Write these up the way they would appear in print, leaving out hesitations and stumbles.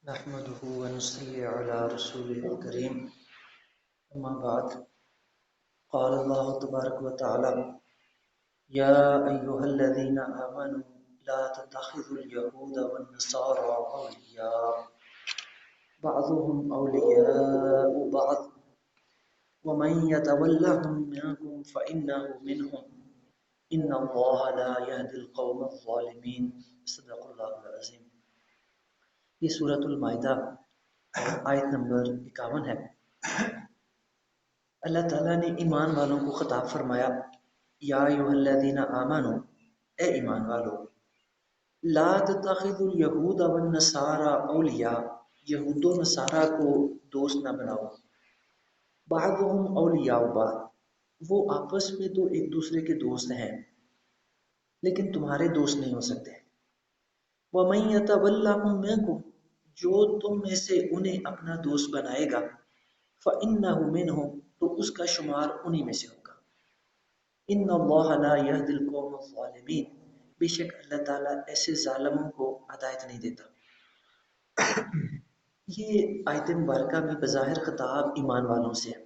نحمده ونصلي على رسوله الكريم أما بعد قال الله تبارك وتعالى يا أيها الذين آمنوا لا تتخذوا اليهود والنصارى أولياء بعضهم أولياء بعض ومن يتولهم منكم فإنه منهم إن الله لا يهدي القوم الظالمين صدق الله العظيم. یہ سورۃ المائدہ آیت نمبر 51 ہے. اللہ تعالیٰ نے ایمان والوں کو خطاب فرمایا یا ایھا الذین آمنو، اے ایمان والو، لا تتخذوا الیہود والنصارى اولیاء، یہود و نصارہ کو دوست نہ بناؤ. بعضهم اولیاء بعض، وہ آپس میں تو ایک دوسرے کے دوست ہیں لیکن تمہارے دوست نہیں ہو سکتے. وَمَن يَتَوَلَّهُم مِّنكُم، جو تم میں سے انہیں اپنا دوست بنائے گا، فَإِنَّهُ مِنْهُمْ، تو اس کا شمار انہی میں سے ہوگا. ان اللہ لا یہدی القوم الظالمین، بے شک اللہ تعالیٰ ایسے ظالموں کو ہدایت نہیں دیتا. یہ آیت مبارکہ میں بظاہر خطاب ایمان والوں سے ہے،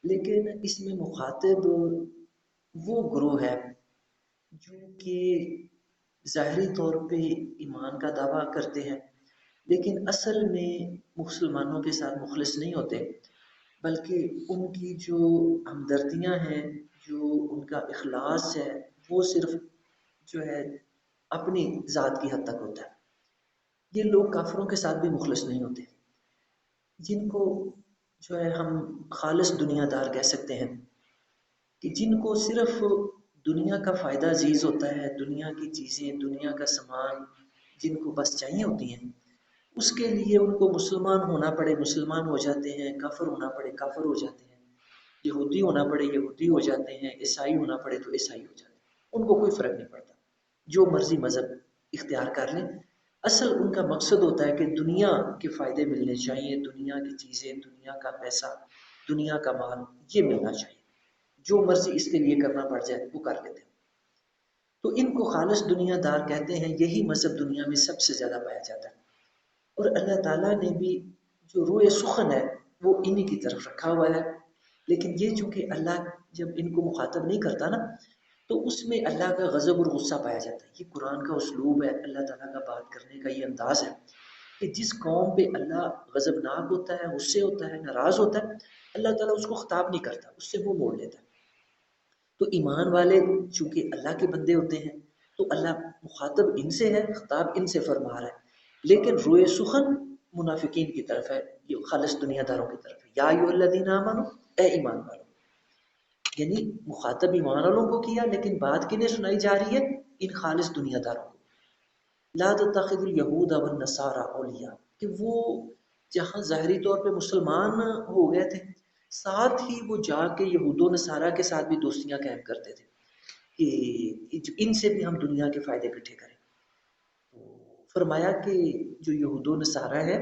لیکن اس میں مخاطب وہ گروہ ہے جو کہ ظاہری طور پہ ایمان کا دعویٰ کرتے ہیں لیکن اصل میں مسلمانوں کے ساتھ مخلص نہیں ہوتے، بلکہ ان کی جو ہمدردیاں ہیں، جو ان کا اخلاص ہے، وہ صرف جو ہے اپنی ذات کی حد تک ہوتا ہے. یہ لوگ کافروں کے ساتھ بھی مخلص نہیں ہوتے، جن کو جو ہے ہم خالص دنیا دار کہہ سکتے ہیں، کہ جن کو صرف دنیا کا فائدہ عزیز ہوتا ہے، دنیا کی چیزیں، دنیا کا سامان جن کو بس چاہیے ہوتی ہیں، اس کے لیے ان کو مسلمان ہونا پڑے مسلمان ہو جاتے ہیں، کافر ہونا پڑے کافر ہو جاتے ہیں، یہودی ہونا پڑے یہودی ہو جاتے ہیں، عیسائی ہونا پڑے تو عیسائی ہو جاتے ہیں. ان کو کوئی فرق نہیں پڑتا، جو مرضی مذہب اختیار کر لیں. اصل ان کا مقصد ہوتا ہے کہ دنیا کے فائدے ملنے چاہیے، دنیا کی چیزیں، دنیا کا پیسہ، دنیا کا مال، یہ ملنا چاہیے. جو مرضی اس کے لیے کرنا پڑ جائے وہ کر لیتے ہیں. تو ان کو خالص دنیا دار کہتے ہیں. یہی مذہب دنیا میں سب سے زیادہ پایا جاتا ہے، اور اللہ تعالیٰ نے بھی جو روئے سخن ہے وہ انہی کی طرف رکھا ہوا ہے. لیکن یہ چونکہ اللہ جب ان کو مخاطب نہیں کرتا نا، تو اس میں اللہ کا غضب اور غصہ پایا جاتا ہے. یہ قرآن کا اسلوب ہے، اللہ تعالیٰ کا بات کرنے کا یہ انداز ہے کہ جس قوم پہ اللہ غضبناک ہوتا ہے، غصے ہوتا ہے، ناراض ہوتا ہے، اللہ تعالیٰ اس کو خطاب نہیں کرتا، اس سے منہ موڑ لیتا ہے. تو ایمان والے چونکہ اللہ کے بندے ہوتے ہیں تو اللہ مخاطب ان سے ہے، خطاب ان سے فرما رہا ہے، لیکن روئے سخن منافقین کی طرف ہے، یہ خالص دنیا داروں کی طرف ہے. یا ایھا الذین آمنو، اے ایمان والو، یعنی مخاطب ایمان والوں کو کیا، لیکن بات کنہیں سنائی جا رہی ہے؟ ان خالص دنیا داروں کو. لا تتخذوا الیہود والنصارى اولیاء، کہ وہ جہاں ظاہری طور پہ مسلمان ہو گئے تھے، ساتھ ہی وہ جا کے یہود و نصارہ کے ساتھ بھی دوستیاں قائم کرتے تھے کہ ان سے بھی ہم دنیا کے فائدے اکٹھے کریں. تو فرمایا کہ جو یہود و نصارہ ہے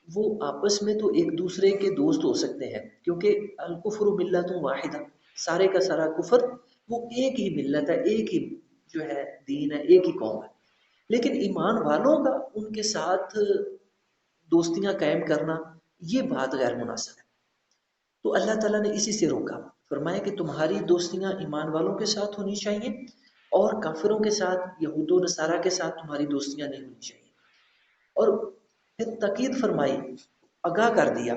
وہ آپس میں تو ایک دوسرے کے دوست ہو سکتے ہیں، کیونکہ الکفر ملت واحدہ، سارے کا سارا کفر وہ ایک ہی ملت ہے، ایک ہی جو ہے دین ہے، ایک ہی قوم ہے. لیکن ایمان والوں کا ان کے ساتھ دوستیاں قائم کرنا یہ بات غیر مناسب ہے. تو اللہ تعالیٰ نے اسی سے روکا، فرمایا کہ تمہاری دوستیاں ایمان والوں کے ساتھ ہونی چاہیے اور کافروں کے ساتھ، یہود و نصارہ کے ساتھ تمہاری دوستیاں نہیں ہونی چاہیے. اور پھر تاکید فرمائی، آگاہ کر دیا،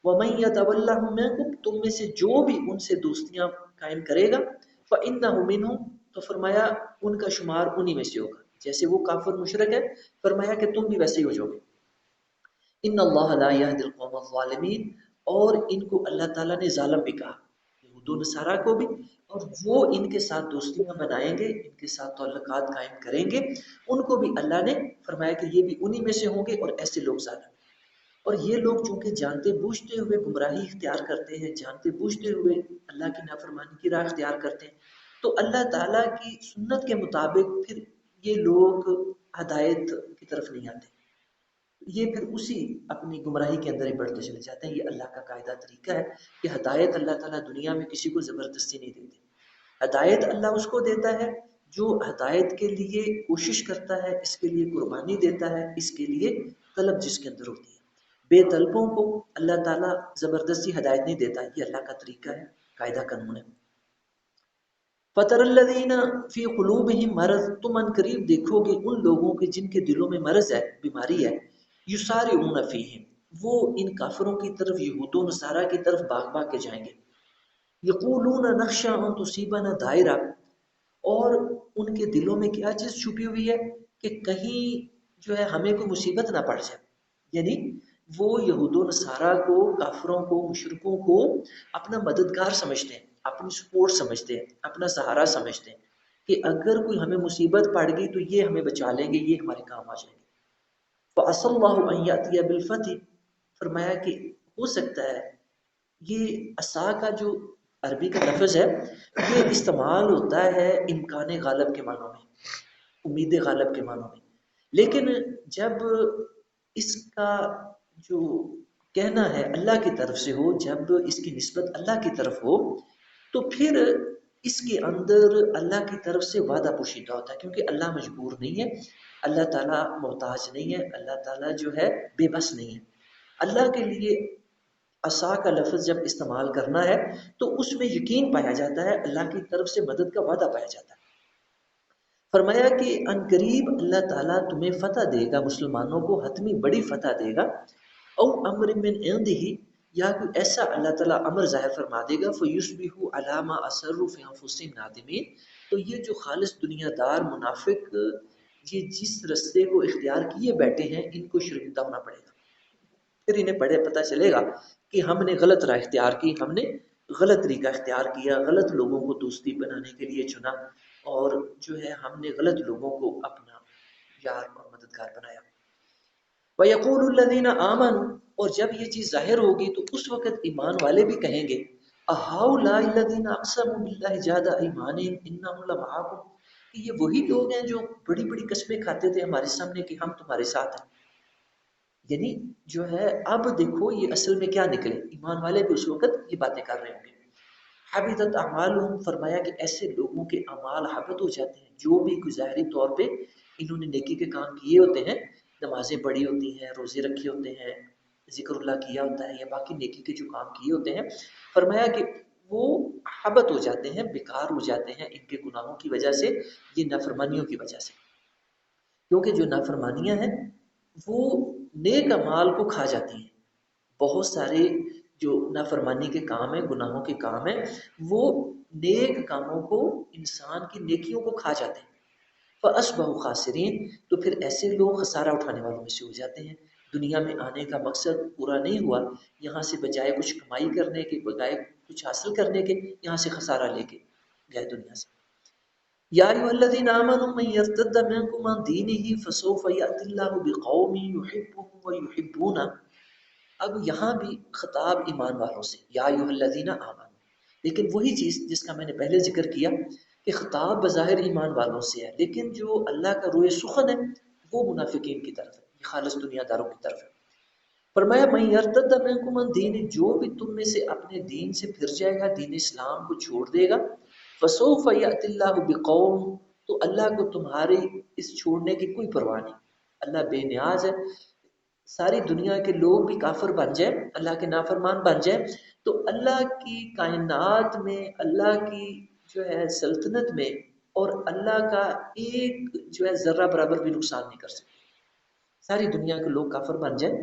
وَمَن يَتَوَلَّهُم مِّنكُم، تم میں سے جو بھی ان سے دوستیاں قائم کرے گا، فَإِنَّهُ مِنْهُمْ، تو فرمایا ان کا شمار انہی میں سے ہوگا. جیسے وہ کافر مشرک ہے، فرمایا کہ تم بھی ویسے ہی ہو جاؤ گے. ان اللہ لا یہدی القوم الظالمین، اور ان کو اللہ تعالیٰ نے ظالم بھی کہا، یہود و نصارہ کو بھی، اور وہ ان کے ساتھ دوستیاں بنائیں گے، ان کے ساتھ تعلقات قائم کریں گے، ان کو بھی اللہ نے فرمایا کہ یہ بھی انہی میں سے ہوں گے، اور ایسے لوگ ظالم. اور یہ لوگ چونکہ جانتے بوجھتے ہوئے گمراہی اختیار کرتے ہیں، جانتے بوجھتے ہوئے اللہ کی نافرمانی کی راہ اختیار کرتے ہیں، تو اللہ تعالیٰ کی سنت کے مطابق پھر یہ لوگ ہدایت کی طرف نہیں آتے، یہ پھر اسی اپنی گمراہی کے اندر ہی بڑھتے چلے جاتے ہیں. یہ اللہ کا قاعدہ طریقہ ہے کہ ہدایت اللہ تعالیٰ دنیا میں کسی کو زبردستی نہیں دیتے. ہدایت اللہ اس کو دیتا ہے جو ہدایت کے لیے کوشش کرتا ہے، اس کے لیے قربانی دیتا ہے، اس کے لیے طلب جس کے اندر ہوتی ہے. بے طلبوں کو اللہ تعالیٰ زبردستی ہدایت نہیں دیتا، یہ اللہ کا طریقہ ہے، قاعدہ قانون ہے. فَتَرَ الَّذِينَ فِي قُلُوبِهِم مرض، تم ان قریب دیکھو گے ان لوگوں کے جن کے دلوں میں مرض ہے، بیماری ہے. یُسَارِعُونَ فِیہم، وہ ان کافروں کی طرف، یہود و نصارہ کی طرف بھاگ بھاگ کے جائیں گے. یقولون نخشى ان تصیبنا دائرہ، اور ان کے دلوں میں کیا چیز چھپی ہوئی ہے کہ کہیں جو ہے ہمیں کوئی مصیبت نہ پڑ جائے. یعنی وہ یہود و نصارہ کو، کافروں کو، مشرکوں کو اپنا مددگار سمجھتے ہیں، اپنی سپورٹ سمجھتے ہیں، اپنا سہارا سمجھتے ہیں کہ اگر کوئی ہمیں مصیبت پڑ گئی تو یہ ہمیں بچا لیں گے، یہ ہمارے کام آ جائیں گے. فَعَسَى اللَّهُ أَن يَأْتِيَ بِالْفَتْحِ، فرمایا کہ ہو سکتا ہے یہ عصا کا جو عربی کا لفظ ہے یہ استعمال ہوتا ہے امکان غالب کے معنوں میں، امید غالب کے معنوں میں. لیکن جب اس کا جو کہنا ہے اللہ کی طرف سے ہو، جب اس کی نسبت اللہ کی طرف ہو، تو پھر اس کے اندر اللہ کی طرف سے وعدہ پوشیدہ ہوتا ہے، کیونکہ اللہ مجبور نہیں ہے، اللہ تعالیٰ محتاج نہیں ہے، اللہ تعالیٰ جو ہے بے بس نہیں ہے. اللہ کے لیے عصا کا لفظ جب استعمال کرنا ہے تو اس میں یقین پایا جاتا ہے، اللہ کی طرف سے مدد کا وعدہ پایا جاتا ہے. فرمایا کہ ان قریب اللہ تعالیٰ تمہیں فتح دے گا، مسلمانوں کو حتمی بڑی فتح دے گا. او امر من عنده، یا کوئی ایسا اللہ تعالیٰ امر ظاہر فرما دے گا. فیصبحوا علی ما اسروا فی انفسهم نادمین، تو یہ جو خالص دنیا دار منافق یہ جس رستے کو اختیار کیے بیٹھے ہیں ان کو شرمندہ ہونا پڑے گا. پھر انہیں پڑھے پتہ چلے گا کہ ہم نے غلط راہ اختیار کی، ہم نے غلط طریقہ اختیار کیا، غلط لوگوں کو دوستی بنانے کے لیے چنا، اور جو ہے ہم نے غلط لوگوں کو اپنا یار اور مددگار بنایا. وَيَقُولُ الَّذِينَ آمَنُوا، اور جب یہ چیز ظاہر ہوگی تو اس وقت ایمان والے بھی کہیں گے أَهَؤُلَاءِ الَّذِينَ أَقْسَمُوا بِاللَّهِ جَهْدَ أَيْمَانِهِمْ إِنَّهُمْ لَمَعَكُمْ، کہ یہ وہی لوگ ہیں جو بڑی بڑی قسمیں کھاتے تھے ہمارے سامنے کہ ہم تمہارے ساتھ ہیں. یعنی جو ہے اب دیکھو یہ اصل میں کیا نکلے، ایمان والے بھی اس وقت یہ باتیں کر رہے ہوں گے. حبطت اعمالهم، فرمایا کہ ایسے لوگوں کے اعمال حبط ہو جاتے ہیں جو بھی ظاہری طور پہ انہوں نے نیکی کے کام کیے ہوتے ہیں، نمازیں پڑھی ہوتی ہیں، روزے رکھے ہوتے ہیں، ذکر اللہ کیا ہوتا ہے، یا باقی نیکی کے جو کام کیے ہوتے ہیں، فرمایا کہ وہ حبط ہو جاتے ہیں، بیکار ہو جاتے ہیں ان کے گناہوں کی وجہ سے، یہ نافرمانیوں کی وجہ سے. کیونکہ جو نافرمانیاں ہیں وہ نیک اعمال کو کھا جاتی ہیں. بہت سارے جو نافرمانی کے کام ہیں، گناہوں کے کام ہیں، وہ نیک کاموں کو، انسان کی نیکیوں کو کھا جاتے ہیں. فَأَصْبَحُوا خَاسِرِينَ، تو پھر ایسے لوگ خسارہ اٹھانے والوں میں سے ہو جاتے ہیں. دنیا میں آنے کا مقصد پورا نہیں ہوا، یہاں سے بجائے کچھ کمائی کرنے کے، بجائے کچھ حاصل کرنے کے، یہاں سے خسارہ لے کے گئے دنیا سے. یا ایھا الذین آمنوا من یرتد منکم عن دینہ فسوف یأتی اللہ بقوم یحبهم ویحبونہ. اب یہاں بھی خطاب ایمان والوں سے، یا ایھا الذین آمنوا، لیکن وہی چیز جس کا میں نے پہلے ذکر کیا کہ خطاب بظاہر ایمان والوں سے ہے، لیکن جو اللہ کا روئے سخن ہے وہ منافقین کی طرف ہے، یہ خالص دنیا داروں کی طرف ہے. فرمایا من یرتد منکم عن دین، جو بھی تم میں سے اپنے دین سے پھر جائے گا، دین اسلام کو چھوڑ دے گا، فسوف یأتی اللہ بقوم، تو اللہ کو تمہارے اس چھوڑنے کی کوئی پرواہ نہیں. اللہ بے نیاز ہے، ساری دنیا کے لوگ بھی کافر بن جائیں، اللہ کے نافرمان بن جائیں، تو اللہ کی کائنات میں، اللہ کی جو ہے سلطنت میں، اور اللہ کا ایک جو ہے ذرہ برابر بھی نقصان نہیں کر سکتے. ساری دنیا کے لوگ کافر بن جائیں،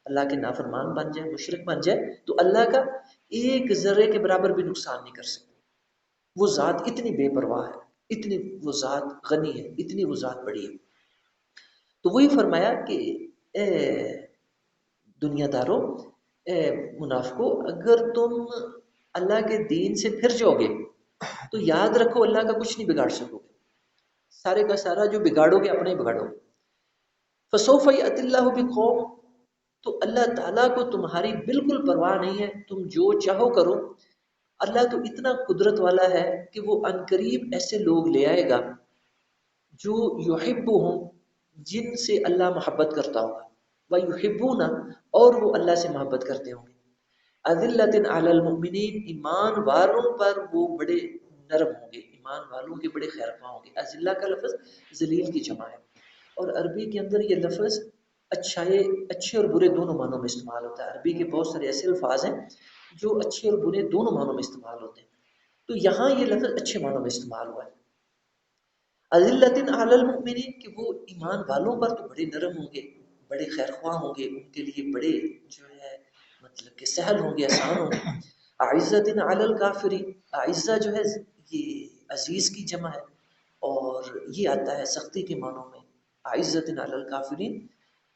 اللہ کے نافرمان بن جائیں، مشرک بن جائیں، تو اللہ کا ایک ذرے کے برابر بھی نقصان نہیں کر سکتے. وہ ذات اتنی بے پرواہ ہے، اتنی وہ ذات غنی ہے، اتنی وہ ذات بڑی ہے. تو وہی فرمایا کہ اے دنیا داروں، اے منافقوں، اگر تم اللہ کے دین سے پھر جاؤ گے تو یاد رکھو اللہ کا کچھ نہیں بگاڑ سکو گے، سارے کا سارا جو بگاڑو گے اپنے ہی بگاڑو گے. فسوف یأتی اللہ بقوم، تو اللہ تعالیٰ کو تمہاری بالکل پرواہ نہیں ہے، تم جو چاہو کرو. اللہ تو اتنا قدرت والا ہے کہ وہ عنقریب ایسے لوگ لے آئے گا جو یحبہم، جن سے اللہ محبت کرتا ہوگا، وَيُحِبُّونَ، اور وہ اللہ سے محبت کرتے ہوں گے. أَذِلَّةٍ عَلَى الْمُؤْمِنِينَ، ایمان والوں پر وہ بڑے نرم ہوں گے، ایمان والوں کے بڑے خیرخواہ ہوں گے. اذلہ کا لفظ ذلیل کی جمع ہے، اور عربی کے اندر یہ لفظ اچھے اور برے دونوں معنوں میں استعمال ہوتا ہے. عربی کے بہت سارے ایسے الفاظ ہیں جو اچھے اور برے دونوں معنوں میں استعمال ہوتے ہیں. تو یہاں یہ لفظ اچھے معنوں میں استعمال ہوا ہے. اذلۃ علی المؤمنین کہ وہ ایمان والوں پر تو بڑے نرم ہوں گے، بڑے خیر خواہ ہوں گے، ان کے لیے بڑے جو ہے مطلب کہ سہل ہوں گے، آسان ہوں گے. اعزۃ علی الکافرین، اعزہ جو ہے یہ عزیز کی جمع ہے اور یہ آتا ہے سختی کے معنوں میں. اعزۃ علی الکافرین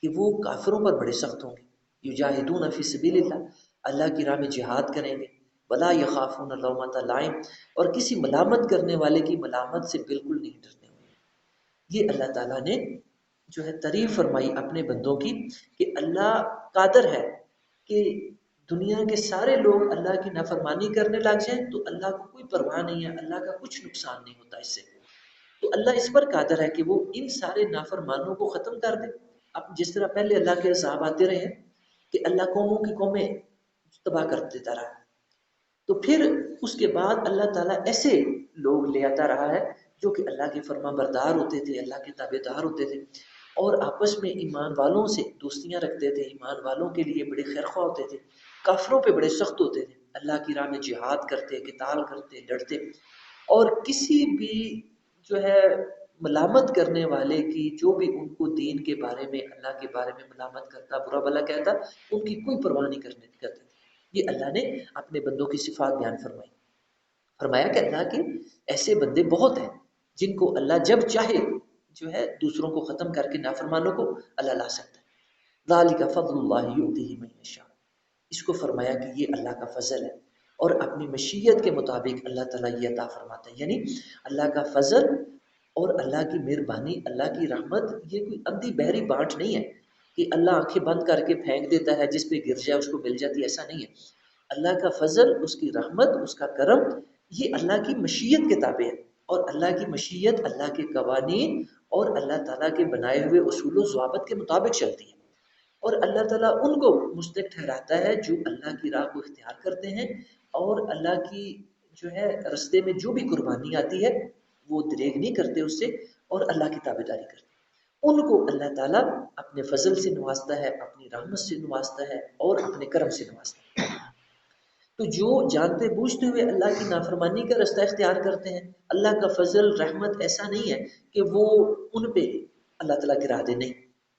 کہ وہ کافروں پر بڑے سخت ہوں گے. یجاہدون فی سبیل اللہ، اللہ کی راہ میں جہاد کریں گے. ولا یخافون لومۃ لائم اور کسی ملامت کرنے والے کی ملامت سے بالکل نہیں ڈرتے. یہ اللہ تعالیٰ نے جو ہے تعریف فرمائی اپنے بندوں کی کہ اللہ قادر ہے کہ دنیا کے سارے لوگ اللہ کی نافرمانی کرنے لگ جائیں تو اللہ کو کوئی پرواہ نہیں ہے، اللہ کا کچھ نقصان نہیں ہوتا اس سے. تو اللہ اس پر قادر ہے کہ وہ ان سارے نافرمانوں کو ختم کر دے. اب جس طرح پہلے اللہ کے عذاب آتے رہے ہیں کہ اللہ قوموں کی قومیں تباہ کر دیتا رہا، تو پھر اس کے بعد اللہ تعالیٰ ایسے لوگ لے آتا رہا ہے جو کہ اللہ کے فرما بردار ہوتے تھے، اللہ کے تابع دار ہوتے تھے اور آپس میں ایمان والوں سے دوستیاں رکھتے تھے، ایمان والوں کے لیے بڑے خیرخواہ ہوتے تھے، کافروں پہ بڑے سخت ہوتے تھے، اللہ کی راہ میں جہاد کرتے، قتال کرتے، لڑتے. اور کسی بھی جو ہے ملامت کرنے والے کی، جو بھی ان کو دین کے بارے میں اللہ کے بارے میں ملامت کرتا، برا بھلا کہتا، ان کی کوئی پرواہ نہیں کرتے. یہ اللہ نے اپنے بندوں کی صفات بیان فرمائی. فرمایا کہ اللہ کے ایسے بندے بہت ہیں جن کو اللہ جب چاہے جو ہے دوسروں کو ختم کر کے نافرمانوں کو اللہ لا سکتا ہے. ذالک فضل اللہ یؤتیہ من یشاء، اس کو فرمایا کہ یہ اللہ کا فضل ہے اور اپنی مشیت کے مطابق اللہ تعالیٰ یہ عطا فرماتا ہے. یعنی اللہ کا فضل اور اللہ کی مہربانی، اللہ کی رحمت یہ کوئی اندھی بہری بانٹ نہیں ہے کہ اللہ آنکھیں بند کر کے پھینک دیتا ہے، جس پہ گر جائے اس کو مل جاتی ہے، ایسا نہیں ہے. اللہ کا فضل، اس کی رحمت، اس کا کرم یہ اللہ کی مشیت کے تابع ہے اور اللہ کی مشیت اللہ کے قوانین اور اللہ تعالیٰ کے بنائے ہوئے اصول و ضوابط کے مطابق چلتی ہے. اور اللہ تعالیٰ ان کو مستحق ٹھہراتا ہے جو اللہ کی راہ کو اختیار کرتے ہیں اور اللہ کی جو ہے رستے میں جو بھی قربانی آتی ہے وہ دریغ نہیں کرتے اس سے اور اللہ کی تابع داری کرتے. ان کو اللہ تعالیٰ اپنے فضل سے نوازتا ہے، اپنی رحمت سے نوازتا ہے اور اپنے کرم سے نوازتا ہے. تو جو جانتے بوجھتے ہوئے اللہ کی نافرمانی کا رستہ اختیار کرتے ہیں، اللہ کا فضل رحمت ایسا نہیں ہے کہ وہ ان پہ اللہ تعالیٰ گرا دے. نہیں،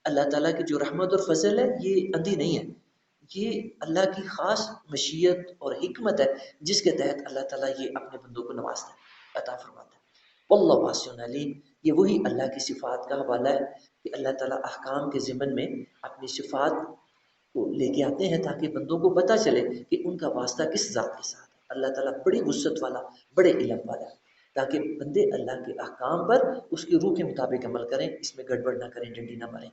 اللہ تعالیٰ کی جو رحمت اور فضل ہے یہ اندھی نہیں ہے، یہ اللہ کی خاص مشیت اور حکمت ہے جس کے تحت اللہ تعالیٰ یہ اپنے بندوں کو نوازتا ہے، عطا فرماتا ہے. واللہ واسع علیم، یہ وہی اللہ کی صفات کا حوالہ ہے کہ اللہ تعالیٰ احکام کے ضمن میں اپنی صفات کو لے کے آتے ہیں تاکہ بندوں کو پتہ چلے کہ ان کا واسطہ کس ذات کے ساتھ ہے. اللہ تعالیٰ بڑی وسعت والا، بڑے علم والا ہے تاکہ بندے اللہ کے احکام پر اس کی روح کے مطابق عمل کریں، اس میں گڑبڑ نہ کریں، ڈنڈی نہ ماریں.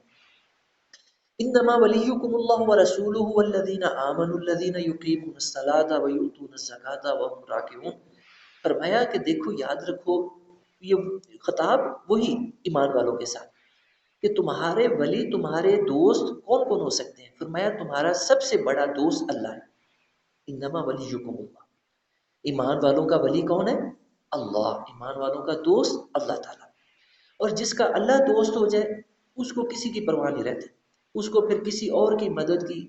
انما ولیکم اللہ ورسولہ والذین آمنوا الذین یقیمون الصلاۃ ویؤتون الزکاۃ وهم راکعون. فرمایا کہ دیکھو، یاد رکھو، یہ خطاب وہی ایمان والوں کے ساتھ کہ تمہارے ولی، تمہارے دوست کون کون ہو سکتے ہیں؟ فرمایا تمہارا سب سے بڑا دوست اللہ ہے. انما ولیکم اللہ، ایمان والوں کا ولی کون ہے؟ اللہ. ایمان والوں کا دوست اللہ تعالیٰ. اور جس کا اللہ دوست ہو جائے اس کو کسی کی پرواہ نہیں رہتی، اس کو پھر کسی اور کی مدد کی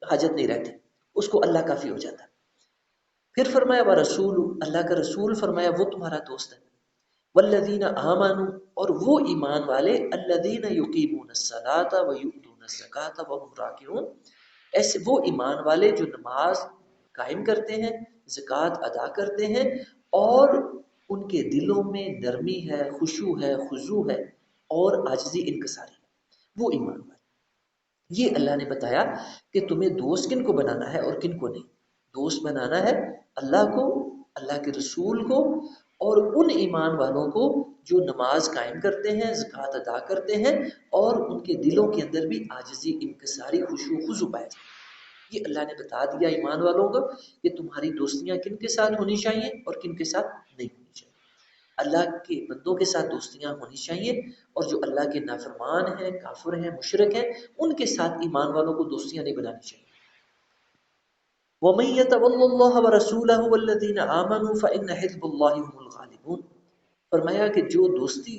حاجت نہیں رہتی، اس کو اللہ کافی ہو جاتا ہے. پھر فرمایا ورسول، اللہ کا رسول فرمایا وہ تمہارا دوست ہے. والذین آمنوا، اور وہ ایمان والے، الذین یقیمون الصلاۃ ویؤتون الزکاۃ وهم راکعون، ایسے وہ ایمان والے جو نماز قائم کرتے ہیں، زکوٰۃ ادا کرتے ہیں اور ان کے دلوں میں نرمی ہے، خشوع ہے، خضوع ہے اور عاجزی انکساری ہے، وہ ایمان والے. یہ اللہ نے بتایا کہ تمہیں دوست کن کو بنانا ہے اور کن کو نہیں. دوست بنانا ہے اللہ کو، اللہ کے رسول کو اور ان ایمان والوں کو جو نماز قائم کرتے ہیں، زکوٰۃ ادا کرتے ہیں اور ان کے دلوں کے اندر بھی عاجزی، انکساری، خشوع و خضوع پائے. یہ اللہ نے بتا دیا ایمان والوں کو کہ تمہاری دوستیاں کن کے ساتھ ہونی چاہیے اور کن کے ساتھ نہیں ہونی چاہیے. اللہ کے بندوں کے ساتھ دوستیاں ہونی چاہیے اور جو اللہ کے نافرمان ہیں، کافر ہیں، مشرک ہیں، ان کے ساتھ ایمان والوں کو دوستیاں نہیں بنانی چاہیے. وَمَن يَتَوَلَّ اللَّهَ وَرَسُولَهُ وَالَّذِينَ آمَنُوا فَإِنَّ حِزْبَ اللَّهِ هُمُ الْغَالِبُونَ. فرمایا کہ جو دوستی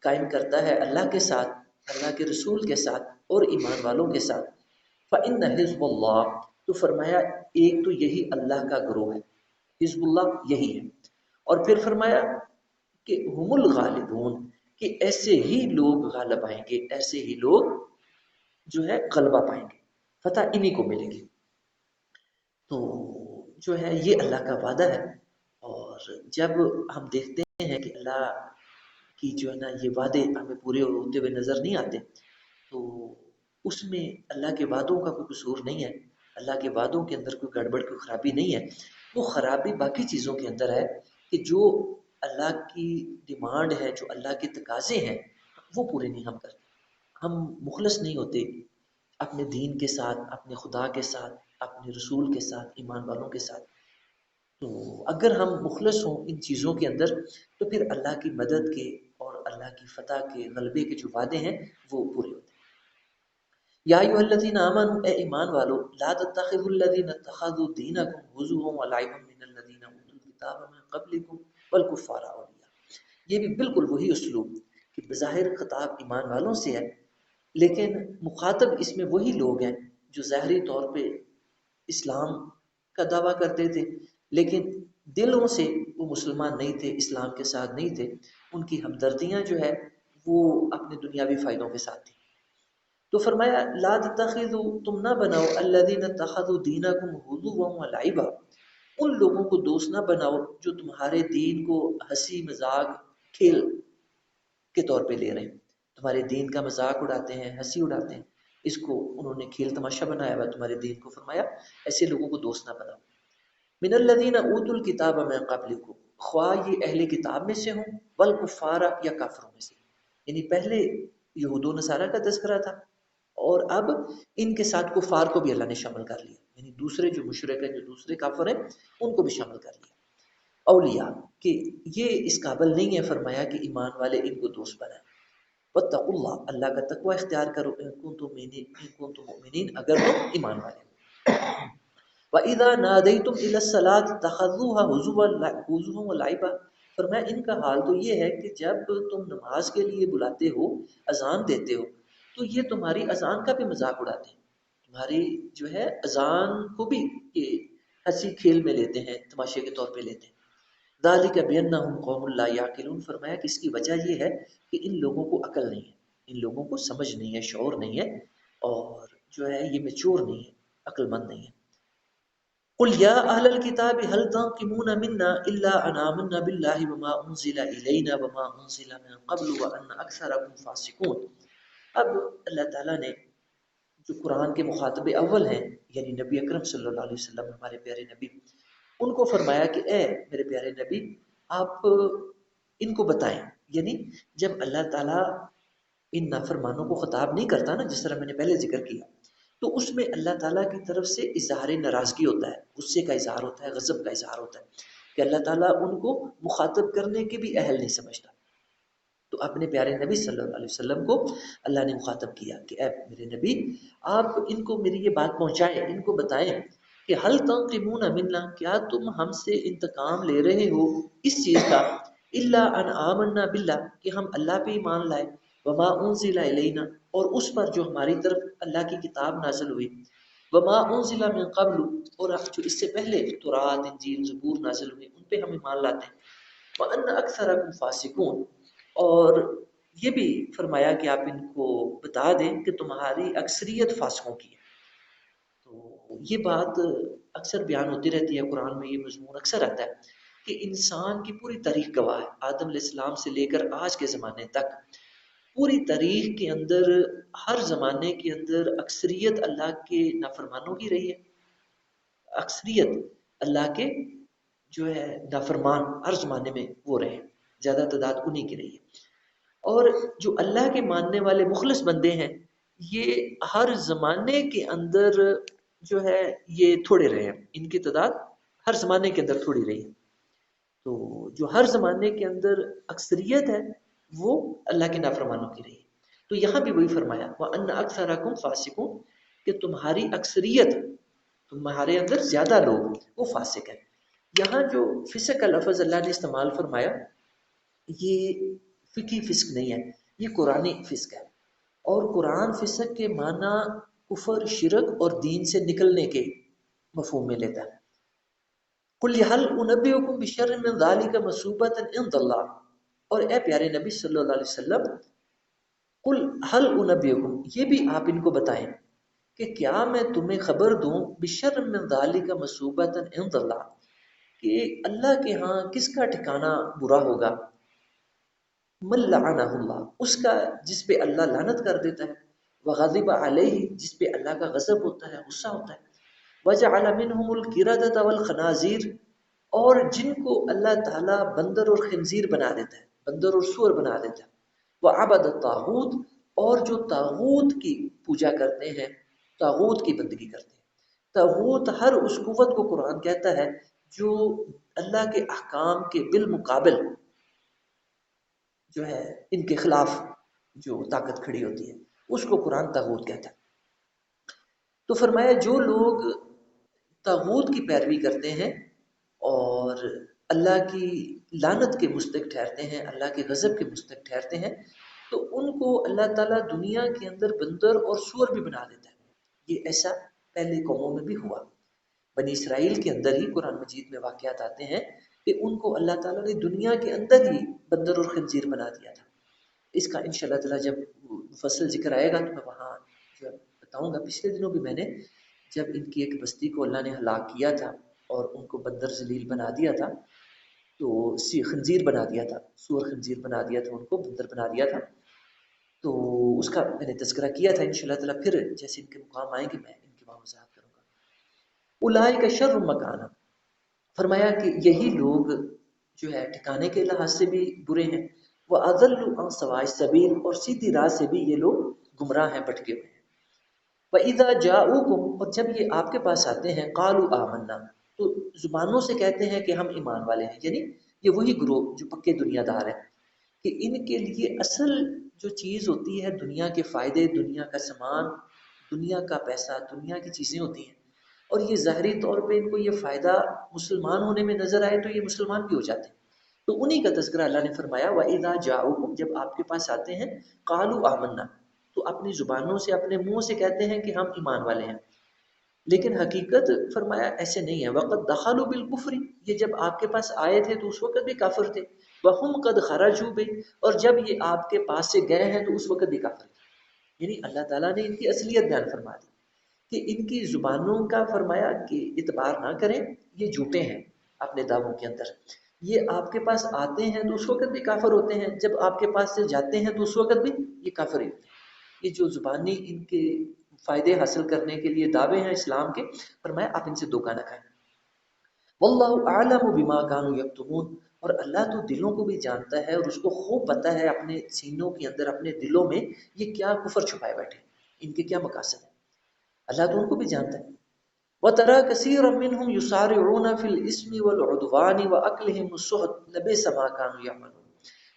قائم کرتا ہے اللہ کے ساتھ، اللہ کے رسول کے ساتھ اور ایمان والوں کے ساتھ فَإِنَّ حِزْبَ اللَّهِ، تو فرمایا ایک تو یہی اللہ کا گروہ ہے، حزب اللہ یہی ہے، اور پھر فرمایا کہ ہم الغالبون، کہ ایسے ہی لوگ غالب آئیں گے، ایسے ہی لوگ جو ہے غلبہ پائیں گے، فتح انہی کو ملے گی۔ تو جو ہے یہ اللہ کا وعدہ ہے، اور جب ہم دیکھتے ہیں کہ اللہ کی جو ہے نا یہ وعدے ہمیں پورے ہوتے ہوئے نظر نہیں آتے، تو اس میں اللہ کے وعدوں کا کوئی قصور نہیں ہے، اللہ کے وعدوں کے اندر کوئی گڑبڑ کوئی خرابی نہیں ہے، وہ خرابی باقی چیزوں کے اندر ہے کہ جو اللہ کی ڈیمانڈ ہے، جو اللہ کے تقاضے ہیں وہ پورے نہیں ہم کرتے، ہم مخلص نہیں ہوتے اپنے دین کے ساتھ، اپنے خدا کے ساتھ، اپنے رسول کے ساتھ، ایمان والوں کے ساتھ۔ تو اگر ہم مخلص ہوں ان چیزوں کے اندر تو پھر اللہ کی مدد کے اور اللہ کی فتح کے غلبے کے جو وعدے ہیں وہ پورے ہوتے ہیں۔ یا ایھا الذین آمنوا، اے ایمان والو، لا تتخذوا الذین اتخذوا دینکم ہزوا ولعبا من الذین اوتوا الکتاب من قبلکم والکفار اولیاء۔ یہ بھی بالکل وہی اسلوب کہ بظاہر خطاب ایمان والوں سے ہے، لیکن مخاطب اس میں وہی لوگ ہیں جو ظاہری طور پہ اسلام کا دعویٰ کرتے تھے لیکن دلوں سے وہ مسلمان نہیں تھے، اسلام کے ساتھ نہیں تھے، ان کی ہمدردیاں جو ہے وہ اپنے دنیاوی فائدوں کے ساتھ تھی۔ تو فرمایا لا تتخذوا، تم نہ بناؤ الذین اتخذوا دینکم ہزوا ولعبا، ان لوگوں کو دوست نہ بناؤ جو تمہارے دین کو ہنسی مذاق کھیل کے طور پہ لے رہے ہیں، تمہارے دین کا مذاق اڑاتے ہیں، ہنسی اڑاتے ہیں، اس کو انہوں نے کھیل تماشا بنایا ہوا تمہارے دین کو۔ فرمایا ایسے لوگوں کو دوست نہ بناؤ۔ من الذین اوتوا الکتاب من قبلکم، خواہ یہ اہل کتاب میں سے ہوں، والکفار یا کافروں میں سے، یعنی پہلے یہود و نصارہ کا تذکرہ تھا اور اب ان کے ساتھ کفار کو بھی اللہ نے شامل کر لیا، یعنی دوسرے جو مشرک ہیں، جو دوسرے کافر ہیں، ان کو بھی شامل کر لیا۔ اولیاء، کہ یہ اس قابل نہیں ہے فرمایا کہ ایمان والے ان کو دوست بنائیں۔ واتقوا اللہ، اللہ کا تقوی اختیار کرو، ان کنتم مؤمنین، اگر تم ایمان والے ہو۔ وَإِذَا نَادَيْتُمْ إِلَى الصَّلَاةِ اتَّخَذُوهَا هُزُوًا وَلَعِبًا، فرمایا ان کا حال تو یہ ہے کہ جب تم نماز کے لیے بلاتے ہو، اذان دیتے ہو، تو یہ تمہاری اذان کا بھی مذاق اڑاتے ہیں، تمہاری جو ہے اذان کو بھی یہ ہنسی کھیل میں لیتے ہیں، تماشے کے طور پہ لیتے ہیں۔ ذَلِكَ بِأَنَّهُمْ قَوْمٌ لَا يَعْقِلُونَ، فرمایا کہ اس کی وجہ یہ ہے کہ ان لوگوں کو عقل نہیں ہے، ان لوگوں کو سمجھ نہیں ہے، شعور نہیں ہے، اور جو ہے یہ میچور نہیں ہے، عقل مند نہیں ہے۔ قل یا اہل الکتاب هل تنقمون منا الا ان آمنا بالله وما انزل الینا وما انزل من قبل وان اکثرکم فاسقون۔ اب اللہ تعالیٰ نے جو قرآن کے مخاطب اول ہیں یعنی نبی اکرم صلی اللہ علیہ وسلم، ہمارے پیارے نبی، ان کو فرمایا کہ اے میرے پیارے نبی، آپ ان کو بتائیں، یعنی جب اللہ تعالیٰ ان نافرمانوں کو خطاب نہیں کرتا نا، جس طرح میں نے پہلے ذکر کیا، تو اس میں اللہ تعالیٰ کی طرف سے اظہار ناراضگی ہوتا ہے، غصے کا اظہار ہوتا ہے، غضب کا اظہار ہوتا ہے کہ اللہ تعالیٰ ان کو مخاطب کرنے کے بھی اہل نہیں سمجھتا۔ تو اپنے پیارے نبی صلی اللہ علیہ وسلم کو اللہ نے مخاطب کیا کہ اے میرے نبی، آپ ان کو میری یہ بات پہنچائیں، ان کو بتائیں کہ حل تنقمون منا، کیا تم ہم سے انتقام لے رہے ہو اس چیز کا، الا ان آمنا باللہ، کہ ہم اللہ پہ ایمان لائے، وما انزل الینا، اور اس پر جو ہماری طرف اللہ کی کتاب نازل ہوئی، وما انزل من قبل، اور جو اس سے پہلے تورات، انجیل، زبور نازل ہوئی، ان پہ ہم ایمان لاتے ہیں، وان اکثرکم فاسقون، اور یہ بھی فرمایا کہ آپ ان کو بتا دیں کہ تمہاری اکثریت فاسقوں کی ہے۔ تو یہ بات اکثر بیان ہوتی رہتی ہے قرآن میں، یہ مضمون اکثر آتا ہے کہ انسان کی پوری تاریخ گواہ ہے، آدم علیہ السلام سے لے کر آج کے زمانے تک، پوری تاریخ کے اندر، ہر زمانے کے اندر اکثریت اللہ کے نافرمانوں کی رہی ہے، اکثریت اللہ کے جو ہے نافرمان ہر زمانے میں وہ رہے، زیادہ تعداد انہی کی رہی ہے، اور جو اللہ کے ماننے والے مخلص بندے ہیں یہ ہر زمانے کے اندر جو ہے یہ تھوڑے رہے ہیں، ان کی تعداد ہر زمانے کے اندر تھوڑی رہی ہے۔ تو جو ہر زمانے کے اندر اکثریت ہے وہ اللہ کے نافرمانوں کی رہی ہے۔ تو یہاں بھی وہی فرمایا وَأَنَّ أَكْثَرَكُمْ فَاسِقُونَ، کہ تمہاری اکثریت، تمہارے اندر زیادہ لوگ وہ فاسق ہیں۔ یہاں جو فسق کا لفظ اللہ نے استعمال فرمایا یہ فقہی فسق نہیں ہے، یہ قرآنی فسق ہے، اور قرآن فسق کے معنی کفر، شرک اور دین سے نکلنے کے مفہوم میں لیتا ہے۔ قل هل انبئکم بشر من ذلک مثوبۃ عند اللہ، اور اے پیارے نبی صلی اللہ علیہ وسلم، قل هل انبئکم، یہ بھی آپ ان کو بتائیں کہ کیا میں تمہیں خبر دوں بشر من ذلک مثوبۃ عند اللہ، کہ اللہ کے ہاں کس کا ٹھکانہ برا ہوگا، من لعنہ اللہ، اس کا جس پہ اللہ لعنت کر دیتا ہے، وغضب علیہ، جس پہ اللہ کا غضب ہوتا ہے، غصہ ہوتا ہے، وجعل منہم القردۃ والخنازیر، اور جن کو اللہ تعالیٰ بندر اور خنزیر بنا دیتا ہے، بندر اور سور بنا دیتا ہے، وعبد الطاغوت، اور جو طاغوت کی پوجا کرتے ہیں، طاغوت کی بندگی کرتے ہیں۔ طاغوت ہر اس قوت کو قرآن کہتا ہے جو اللہ کے احکام کے بالمقابل جو ہے ان کے خلاف جو طاقت کھڑی ہوتی ہے، اس کو قرآن طاغوت کہتا ہے۔ تو فرمایا جو لوگ طاغوت کی پیروی کرتے ہیں اور اللہ کی لعنت کے مستحق ٹھہرتے ہیں، اللہ کے غضب کے مستحق ٹھہرتے ہیں، تو ان کو اللہ تعالیٰ دنیا کے اندر بندر اور سور بھی بنا دیتا ہے۔ یہ ایسا پہلے قوموں میں بھی ہوا، بنی اسرائیل کے اندر ہی قرآن مجید میں واقعات آتے ہیں کہ ان کو اللہ تعالیٰ نے دنیا کے اندر ہی بندر اور خنزیر بنا دیا تھا۔ اس کا انشاءاللہ تعالیٰ جب مفصل ذکر آئے گا تو میں وہاں جو بتاؤں گا۔ پچھلے دنوں بھی میں نے جب ان کی ایک بستی کو اللہ نے ہلاک کیا تھا اور ان کو بندر ذلیل بنا دیا تھا، تو خنزیر بنا دیا تھا، سور خنزیر بنا دیا تھا، ان کو بندر بنا دیا تھا، تو اس کا میں نے تذکرہ کیا تھا۔ انشاءاللہ تعالیٰ پھر جیسے ان کے مقام آئیں گے میں ان کی وہاں وضاحت کروں گا۔ اولئک شر مکانا، فرمایا کہ یہی لوگ جو ہے ٹھکانے کے لحاظ سے بھی برے ہیں، وہ اضل عن سواء السبیل، اور سیدھی راہ سے بھی یہ لوگ گمراہ ہیں، بھٹکے ہوئے ہیں۔ وَإِذَا جَاءُوكُمْ، اور جب یہ آپ کے پاس آتے ہیں، قَالُوا آمَنَّا، تو زبانوں سے کہتے ہیں کہ ہم ایمان والے ہیں، یعنی یہ وہی گروہ جو پکے دنیا دار ہیں کہ ان کے لیے اصل جو چیز ہوتی ہے دنیا کے فائدے، دنیا کا سامان، دنیا کا پیسہ، دنیا کی چیزیں ہوتی ہیں، اور یہ ظاہری طور پہ ان کو یہ فائدہ مسلمان ہونے میں نظر آئے تو یہ مسلمان بھی ہو جاتے ہیں۔ تو انہی کا تذکرہ اللہ نے فرمایا وَإِذَا جَاءُوكُمْ، جب آپ کے پاس آتے ہیں، قَالُوا آمَنَّا، تو اپنی زبانوں سے، اپنے منہ سے کہتے ہیں کہ ہم ایمان والے ہیں، لیکن حقیقت فرمایا ایسے نہیں ہے۔ وَقَدْ دَخَلُوا بِالْكُفْرِ، یہ جب آپ کے پاس آئے تھے تو اس وقت بھی کافر تھے، وَهُمْ قَدْ خَرَجُوا بِهِ، اور جب یہ آپ کے پاس سے گئے ہیں تو اس وقت بھی کافر تھے۔ یعنی اللہ تعالیٰ نے ان کی اصلیت بیان فرما دی کہ ان کی زبانوں کا فرمایا کہ اعتبار نہ کریں، یہ جھوٹے ہیں اپنے دعووں کے اندر۔ یہ آپ کے پاس آتے ہیں تو اس وقت بھی کافر ہوتے ہیں، جب آپ کے پاس سے جاتے ہیں تو اس وقت بھی یہ کافر ہی ہوتے ہیں۔ یہ جو زبانی ان کے فائدے حاصل کرنے کے لیے دعوے ہیں اسلام کے، فرمایا آپ ان سے دھوکہ نہ کھائیں۔ واللہ اعلم بما كانوا یکتمون، اور اللہ تو دلوں کو بھی جانتا ہے اور اس کو خوب پتہ ہے اپنے سینوں کے اندر، اپنے دلوں میں یہ کیا کفر چھپائے بیٹھے، ان کے کیا مقاصد ہیں، اللہ تو ان کو بھی جانتا ہے۔ وَتَرَى كَثِيرًا مِّنْهُمْ يُسَارِعُونَ فِي الْإِثْمِ وَالْعُدْوَانِ وَأَكْلِهِمُ السُّحْتَ لَبِئْسَ مَا كَانُوا يَعْمَلُونَ،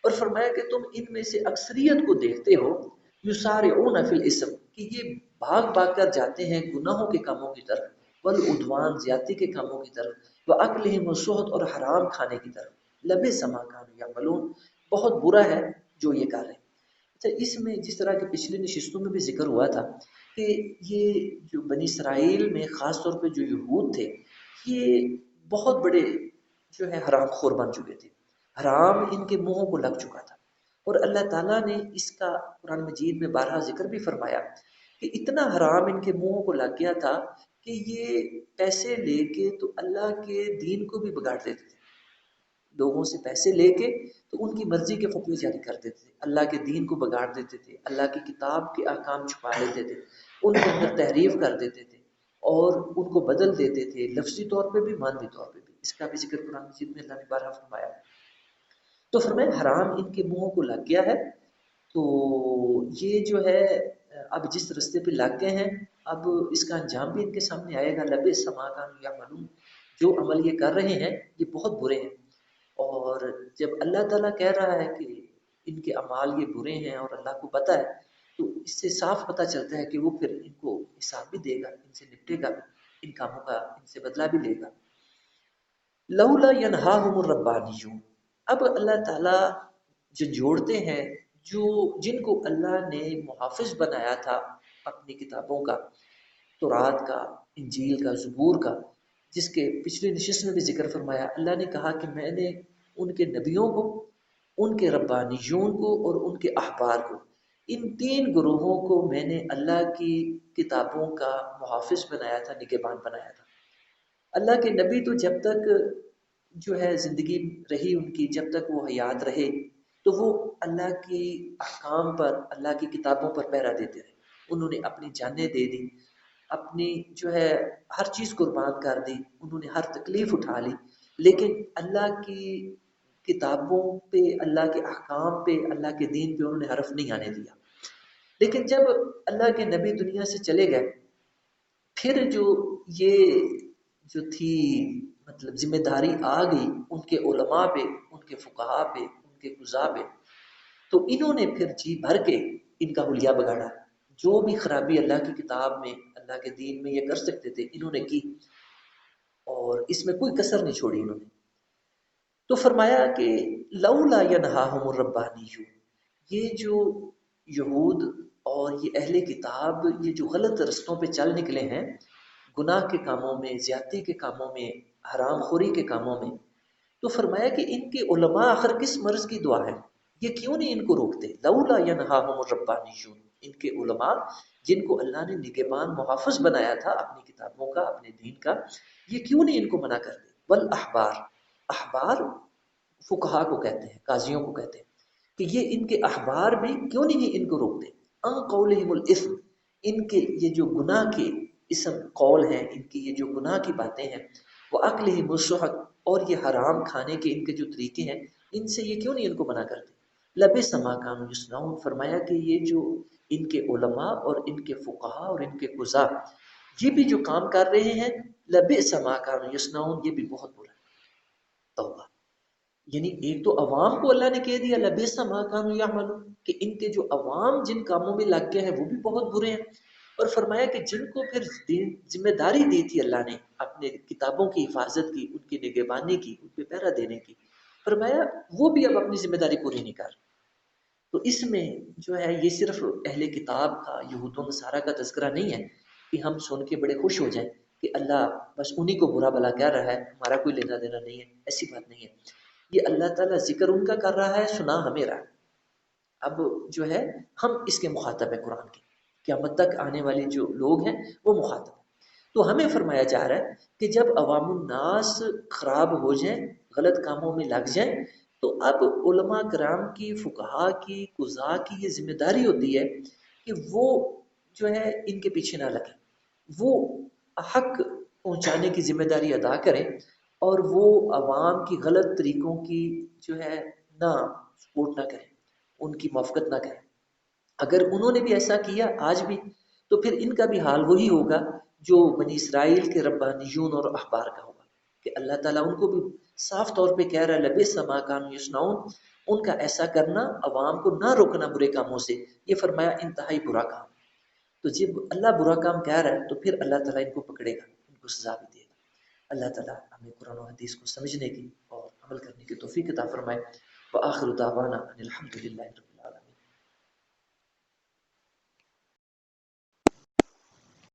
اور فرمایا کہ تم ان میں سے اکثریت کو دیکھتے ہو، یسارعون فی الاسم، کہ یہ بھاگ بھاگ کر جاتے ہیں گناہوں کے کاموں کی طرف، والعدوان، زیادتی کے کاموں کی طرف، وَأَكْلِهِمُ السُّحْتَ، اور حرام کھانے کی طرف، لَبِئْسَ مَا كَانُوا يَعْمَلُونَ، بہت برا ہے جو یہ کر رہے ہیں۔ اچھا، اس میں جس طرح کہ پچھلی نشستوں میں بھی ذکر ہوا تھا کہ یہ جو بنی اسرائیل میں خاص طور پہ جو یہود تھے، یہ بہت بڑے جو ہے حرام خور بن چکے تھے، حرام ان کے منہوں کو لگ چکا تھا، اور اللہ تعالیٰ نے اس کا قرآن مجید میں بارہا ذکر بھی فرمایا کہ اتنا حرام ان کے منہوں کو لگ گیا تھا کہ یہ پیسے لے کے تو اللہ کے دین کو بھی بگاڑ دیتے تھے، لوگوں سے پیسے لے کے تو ان کی مرضی کے فتوے جاری کر دیتے تھے، اللہ کے دین کو بگاڑ دیتے تھے، اللہ کی کتاب کے احکام چھپا لیتے تھے، ان کے اندر تحریف کر دیتے تھے اور ان کو بدل دیتے تھے، لفظی طور پہ بھی، مانوی طور پہ بھی۔ اس کا بھی ذکر قرآن مجید میں اللہ نے بارہا فرمایا۔ تو فرمایا حرام ان کے منہوں کو لگ گیا ہے، تو یہ جو ہے اب جس رستے پہ لگ گئے ہیں، اب اس کا انجام بھی ان کے سامنے آئے گا، لبئس ما کانوا یعملون، جو عمل یہ کر رہے ہیں یہ بہت برے ہیں۔ اور جب اللہ تعالیٰ کہہ رہا ہے کہ ان کے اعمال یہ برے ہیں اور اللہ کو پتہ ہے، تو اس سے صاف پتہ چلتا ہے کہ وہ پھر ان کو حساب بھی دے گا، ان سے نپٹے گا بھی، ان کاموں کا ان سے بدلہ بھی لے گا۔ لولا ینہاہم الربانیون، اب اللہ تعالیٰ جو جوڑتے ہیں جو جن کو اللہ نے محافظ بنایا تھا اپنی کتابوں کا، تورات کا، انجیل کا، زبور کا، جس کے پچھلی نشست میں بھی ذکر فرمایا، اللہ نے کہا کہ میں نے ان کے نبیوں کو، ان کے ربانیون کو اور ان کے احبار کو، ان تین گروہوں کو میں نے اللہ کی کتابوں کا محافظ بنایا تھا، نگہبان بنایا تھا۔ اللہ کے نبی تو جب تک جو ہے زندگی رہی ان کی، جب تک وہ حیات رہے تو وہ اللہ کی احکام پر، اللہ کی کتابوں پر پہرا دیتے رہے۔ انہوں نے اپنی جانیں دے دی، اپنی جو ہے ہر چیز قربان کر دی، انہوں نے ہر تکلیف اٹھا لی، لیکن اللہ کی کتابوں پہ، اللہ کے احکام پہ، اللہ کے دین پہ انہوں نے حرف نہیں آنے دیا۔ لیکن جب اللہ کے نبی دنیا سے چلے گئے، پھر جو یہ جو تھی مطلب ذمہ داری آ گئی ان کے علماء پہ، ان کے فقہا پہ، ان کے قضاء پہ، تو انہوں نے پھر جی بھر کے ان کا حلیہ بگاڑا۔ جو بھی خرابی اللہ کی کتاب میں، اللہ کے دین میں یہ کر سکتے تھے انہوں نے کی، اور اس میں کوئی کسر نہیں چھوڑی انہوں نے۔ تو فرمایا کہ لولا ینہاہم الربانیون، یہ جو یہود اور یہ اہل کتاب یہ جو غلط رستوں پہ چل نکلے ہیں، گناہ کے کاموں میں، زیادتی کے کاموں میں، حرام خوری کے کاموں میں، تو فرمایا کہ ان کے علماء آخر کس مرض کی دعا ہے، یہ کیوں نہیں ان کو روکتے؟ لولا ینہاہم الربانیون، ان کے علماء جن کو اللہ نے نگہبان محافظ بنایا تھا اپنی کتابوں کا، اپنے دین کا، یہ کیوں نہیں ان کو منع کرتے؟ والاحبار، احبار فقہا کو کہتے ہیں، قاضیوں کو کہتے ہیں، کہ یہ ان کے احبار بھی کیوں نہیں ان کو روکتے؟ ان قولہم الاثم، ان کے یہ جو گناہ کے اسم قول ہیں، ان کی یہ جو گناہ کی باتیں ہیں، وہ اکلہم السحت، اور یہ حرام کھانے کے ان کے جو طریقے ہیں، ان سے یہ کیوں نہیں ان کو منع کرتے؟ لبئس ما کانوا یصنعون، فرمایا کہ یہ جو ان کے علماء اور ان کے فقہا اور ان کے قضاء یہ بھی جو کام کر رہے ہیں، لبئس ما کانوا یصنعون، یہ بھی بہت برا ہے۔ توبہ، یعنی ایک تو عوام کو اللہ نے کہہ دیا لبئس ما کانوا یعملون، کہ ان کے جو عوام جن کاموں میں لگ گئے ہیں وہ بھی بہت برے ہیں، اور فرمایا کہ جن کو پھر ذمہ داری دی تھی اللہ نے اپنے کتابوں کی حفاظت کی، ان کی نگہبانی کی، ان پہ پہرا دینے کی، فرمایا وہ بھی اب اپنی ذمہ داری پوری نہیں کر۔ تو اس میں جو ہے یہ صرف اہل کتاب کا، یہود و نصارہ کا تذکرہ نہیں ہے کہ ہم سن کے بڑے خوش ہو جائیں کہ اللہ بس انہی کو برا بھلا کہہ رہا ہے، ہمارا کوئی لینا دینا نہیں ہے، ایسی بات نہیں ہے۔ یہ اللہ تعالیٰ ذکر ان کا کر رہا ہے، سنا ہمیں رہا ہے۔ اب جو ہے ہم اس کے مخاطب ہیں، قرآن کے قیامت تک آنے والے جو لوگ ہیں وہ مخاطب ہیں۔ تو ہمیں فرمایا جا رہا ہے کہ جب عوام الناس خراب ہو جائیں، غلط کاموں میں لگ جائیں، تو اب علماء کرام کی، فقہا کی، قضاء کی یہ ذمہ داری ہوتی ہے کہ وہ جو ہے ان کے پیچھے نہ لگیں، وہ حق پہنچانے کی ذمہ داری ادا کریں، اور وہ عوام کی غلط طریقوں کی جو ہے نہ سپورٹ نہ کریں، ان کی موافقت نہ کریں۔ اگر انہوں نے بھی ایسا کیا آج بھی، تو پھر ان کا بھی حال وہی ہوگا جو بنی اسرائیل کے ربانیون اور احبار کا ہوگا، کہ اللہ تعالیٰ ان کو بھی صاف طور پہ کہہ رہا ہے لبئس ما کانوا یصنعون، ان کا ایسا کرنا، عوام کو نہ روکنا برے کاموں سے، یہ فرمایا انتہائی برا کام۔ تو جب اللہ برا کام کہہ رہا ہے تو پھر اللہ تعالیٰ ان کو پکڑے گا، ان کو سزا بھی دے گا۔ اللہ تعالیٰ ہمیں قرآن و حدیث کو سمجھنے کی اور عمل کرنے کی توفیق عطا فرمائے۔ وآخر دعوانا ان الحمد للہ۔